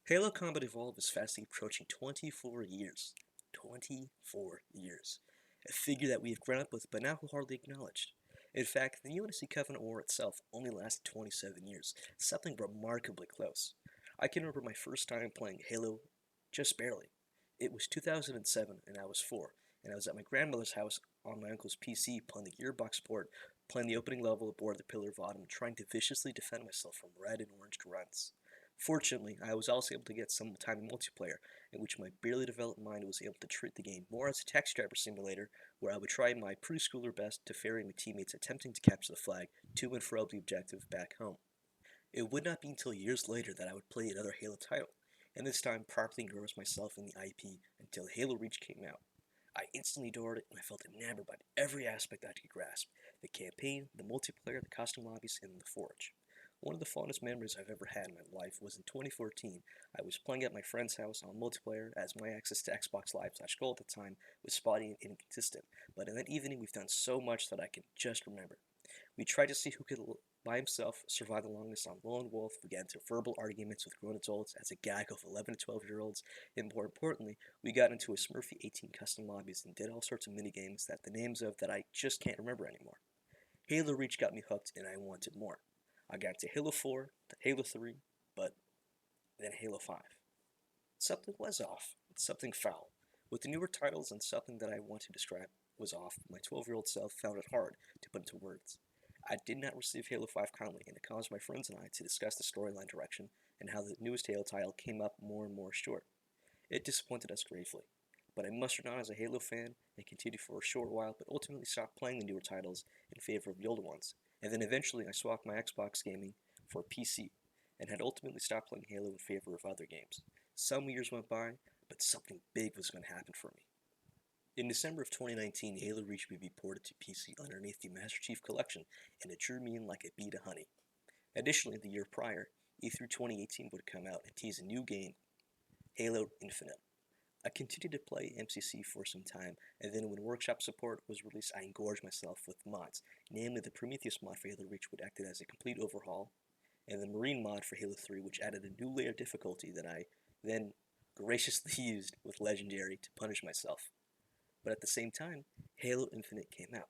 Halo Combat Evolved is fastly approaching 24 years. 24 years. A figure that we have grown up with but now hardly acknowledged. In fact, the UNSC Covenant War itself only lasted 27 years, something remarkably close. I can remember my first time playing Halo just barely. It was 2007 and I was 4, and I was at my grandmother's house on my uncle's PC playing the Gearbox port, playing the opening level aboard the Pillar of Autumn, trying to viciously defend myself from red and orange grunts. Fortunately, I was also able to get some time in multiplayer, in which my barely developed mind was able to treat the game more as a taxi driver simulator, where I would try my preschooler best to ferry my teammates attempting to capture the flag to and from the objective back home. It would not be until years later that I would play another Halo title, and this time properly engross myself in the IP until Halo Reach came out. I instantly adored it, and I felt enamored by every aspect I could grasp: the campaign, the multiplayer, the custom lobbies, and the forge. One of the fondest memories I've ever had in my life was in 2014. I was playing at my friend's house on multiplayer as my access to Xbox Live/Gold at the time was spotty and inconsistent, but in that evening we've done so much that I can just remember. We tried to see who could, by himself, survive the longest on Lone Wolf. We got into verbal arguments with grown adults as a gag of 11 to 12-year-olds, and more importantly, we got into a Smurfy 18 custom lobbies and did all sorts of minigames that the names of that I just can't remember anymore. Halo Reach got me hooked, and I wanted more. I got into Halo 4, then Halo 3, but then Halo 5. Something was off. Something foul. With the newer titles and something that I want to describe was off, my 12-year-old self found it hard to put into words. I did not receive Halo 5 kindly, and it caused my friends and I to discuss the storyline direction and how the newest Halo title came up more and more short. It disappointed us gravely, but I mustered on as a Halo fan and continued for a short while, but ultimately stopped playing the newer titles in favor of the older ones. And then eventually I swapped my Xbox gaming for a PC, and had ultimately stopped playing Halo in favor of other games. Some years went by, but something big was going to happen for me. In December of 2019, Halo Reach would be ported to PC underneath the Master Chief Collection, and it drew me in like a bee to honey. Additionally, the year prior, E3 2018 would come out and tease a new game, Halo Infinite. I continued to play MCC for some time, and then when Workshop support was released, I engorged myself with mods, namely the Prometheus mod for Halo Reach, which acted as a complete overhaul, and the Marine mod for Halo 3, which added a new layer of difficulty that I then graciously used with Legendary to punish myself. But at the same time, Halo Infinite came out.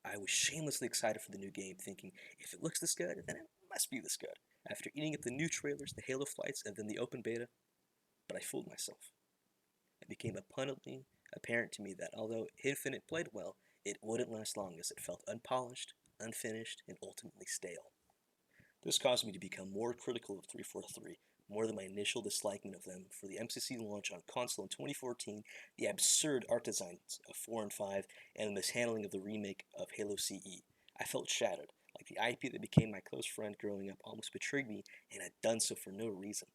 I was shamelessly excited for the new game, thinking, if it looks this good, then it must be this good. After eating up the new trailers, the Halo flights, and then the open beta, but I fooled myself. It became abundantly apparent to me that although Infinite played well, it wouldn't last long as it felt unpolished, unfinished, and ultimately stale. This caused me to become more critical of 343, more than my initial disliking of them for the MCC launch on console in 2014, the absurd art designs of 4 and 5, and the mishandling of the remake of Halo CE. I felt shattered, like the IP that became my close friend growing up almost betrayed me and had done so for no reason.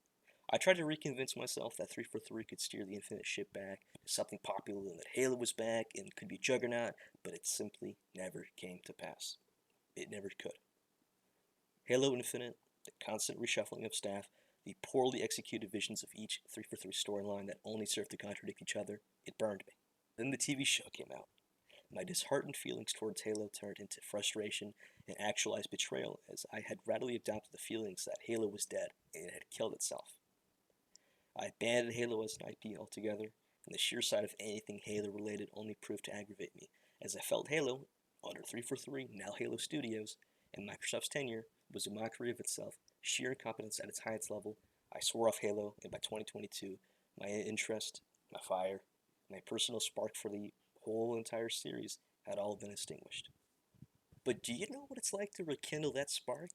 I tried to reconvince myself that 343 could steer the Infinite ship back to something popular and that Halo was back and could be Juggernaut, but it simply never came to pass. It never could. Halo Infinite, the constant reshuffling of staff, the poorly executed visions of each 343 storyline that only served to contradict each other, it burned me. Then the TV show came out. My disheartened feelings towards Halo turned into frustration and actualized betrayal as I had readily adopted the feelings that Halo was dead and it had killed itself. I abandoned Halo as an IP altogether, and the sheer sight of anything Halo related only proved to aggravate me, as I felt Halo, under 343, now Halo Studios, and Microsoft's tenure, was a mockery of itself, sheer incompetence at its highest level. I swore off Halo, and by 2022, my interest, my fire, my personal spark for the whole entire series had all been extinguished. But do you know what it's like to rekindle that spark?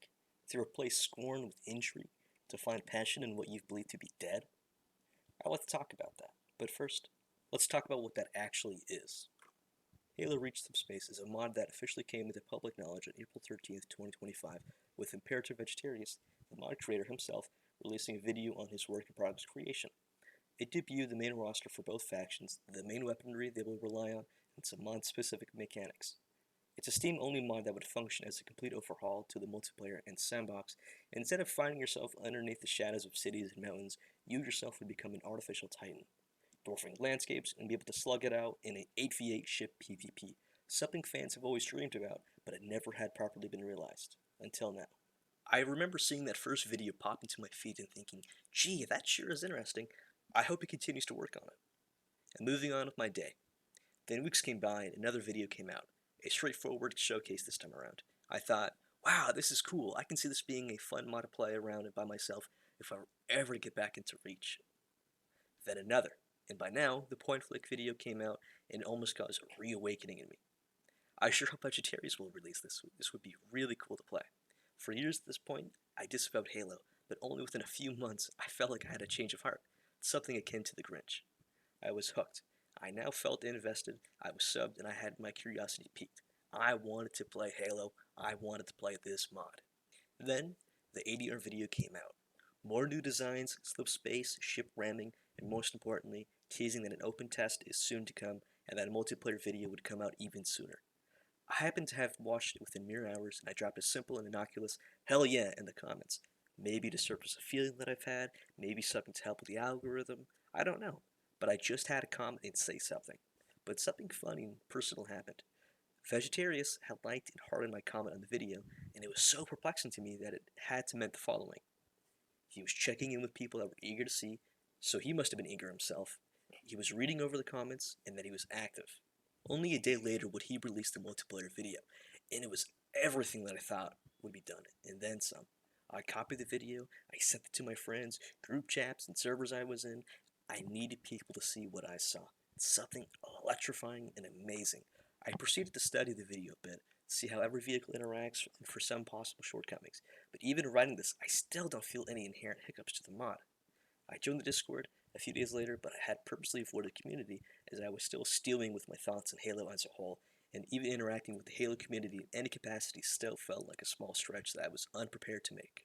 To replace scorn with intrigue? To find passion in what you've believed to be dead? I'd like to talk about that. But first, let's talk about what that actually is. Halo Reach Slipspace is a mod that officially came into public knowledge on April 13th, 2025, with Imperative Vegetarius, the mod creator himself, releasing a video on his work in progress creation. It debuted the main roster for both factions, the main weaponry they will rely on, and some mod-specific mechanics. It's a Steam-only mod that would function as a complete overhaul to the multiplayer and sandbox, and instead of finding yourself underneath the shadows of cities and mountains, you yourself would become an artificial titan, dwarfing landscapes and be able to slug it out in an 8v8 ship PvP, something fans have always dreamed about, but it never had properly been realized, until now. I remember seeing that first video pop into my feed and thinking, gee, that sure is interesting. I hope he continues to work on it. And moving on with my day. Then weeks came by and another video came out, a straightforward showcase this time around. I thought, wow, this is cool. I can see this being a fun mod to play around by myself if I were ever to get back into Reach. Then another, and by now, the point flick video came out and almost caused a reawakening in me. I sure hope Vegetarius will release this. This would be really cool to play. For years at this point, I disavowed Halo, but only within a few months, I felt like I had a change of heart, something akin to the Grinch. I was hooked. I now felt invested, I was subbed, and I had my curiosity piqued. I wanted to play Halo, I wanted to play this mod. Then, the ADR video came out. More new designs, Slipspace, ship ramming, and most importantly, teasing that an open test is soon to come and that a multiplayer video would come out even sooner. I happened to have watched it within mere hours, and I dropped a simple and innocuous "hell yeah" in the comments. Maybe to surface a feeling that I've had, maybe something to help with the algorithm, I don't know. But I just had to comment and say something. But something funny and personal happened. Vegetarius had liked and hearted my comment on the video, and it was so perplexing to me that it had to meant the following. He was checking in with people that were eager to see, so he must have been eager himself. He was reading over the comments, and that he was active. Only a day later would he release the multiplayer video, and it was everything that I thought would be done, and then some. I copied the video, I sent it to my friends, group chats, and servers I was in. I needed people to see what I saw. Something electrifying and amazing. I proceeded to study the video a bit, see how every vehicle interacts, and for some possible shortcomings. But even writing this, I still don't feel any inherent hiccups to the mod. I joined the Discord a few days later, but I had purposely avoided the community as I was still stewing with my thoughts on Halo as a whole, and even interacting with the Halo community in any capacity still felt like a small stretch that I was unprepared to make.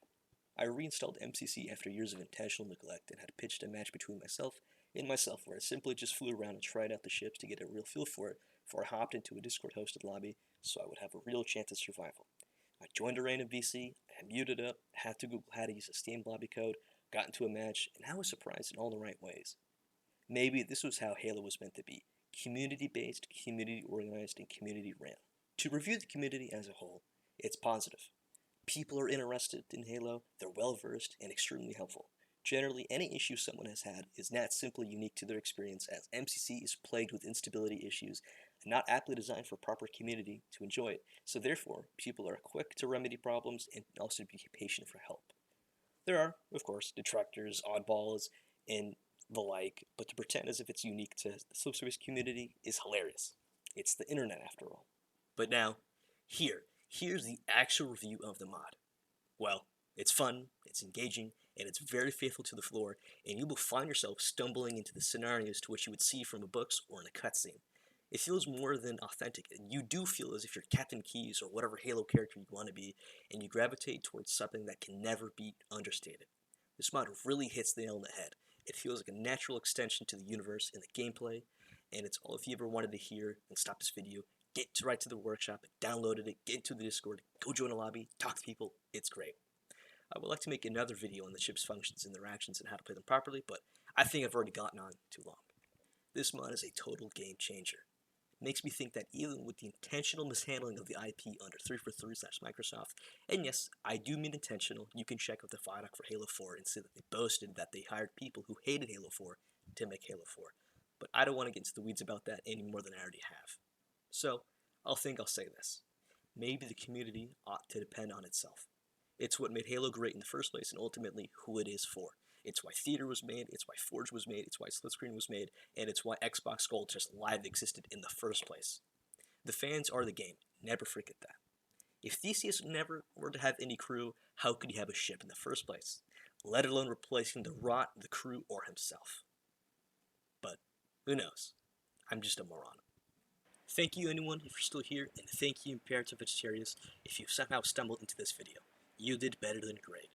I reinstalled MCC after years of intentional neglect and had pitched a match between myself and myself where I simply just flew around and tried out the ships to get a real feel for it before I hopped into a Discord hosted lobby so I would have a real chance at survival. I joined a random VC, I muted up, had to Google how to use a Steam lobby code, got into a match, and I was surprised in all the right ways. Maybe this was how Halo was meant to be, community-based, community-organized, and community-ran. To review the community as a whole, it's positive. People are interested in Halo, they're well-versed, and extremely helpful. Generally, any issue someone has had is not simply unique to their experience, as MCC is plagued with instability issues and not aptly designed for proper community to enjoy it, so therefore, people are quick to remedy problems and also be patient for help. There are, of course, detractors, oddballs, and the like, but to pretend as if it's unique to the Slipspace community is hilarious. It's the internet after all. But now, here's the actual review of the mod. Well, it's fun, it's engaging, and it's very faithful to the lore, and you will find yourself stumbling into the scenarios to which you would see from the books or in a cutscene. It feels more than authentic, and you do feel as if you're Captain Keyes or whatever Halo character you want to be, and you gravitate towards something that can never be understated. This mod really hits the nail on the head. It feels like a natural extension to the universe and the gameplay, and it's all if you ever wanted to hear and stop this video, get right to the workshop, downloaded it, get into the Discord, go join a lobby, talk to people, it's great. I would like to make another video on the ship's functions and their actions and how to play them properly, but I think I've already gotten on too long. This mod is a total game changer. It makes me think that even with the intentional mishandling of the IP under 343/Microsoft, and yes, I do mean intentional, you can check out the FIDOC for Halo 4 and see that they boasted that they hired people who hated Halo 4 to make Halo 4. But I don't want to get into the weeds about that any more than I already have. So, I'll say this. Maybe the community ought to depend on itself. It's what made Halo great in the first place and ultimately who it is for. It's why Theater was made, it's why Forge was made, it's why Split Screen was made, and it's why Xbox Gold just Live existed in the first place. The fans are the game. Never forget that. If Theseus never were to have any crew, how could he have a ship in the first place? Let alone replacing the rot, the crew, or himself. But who knows? I'm just a moron. Thank you anyone if you're still here, and thank you Imperative Vegetarius if you somehow stumbled into this video. You did better than great.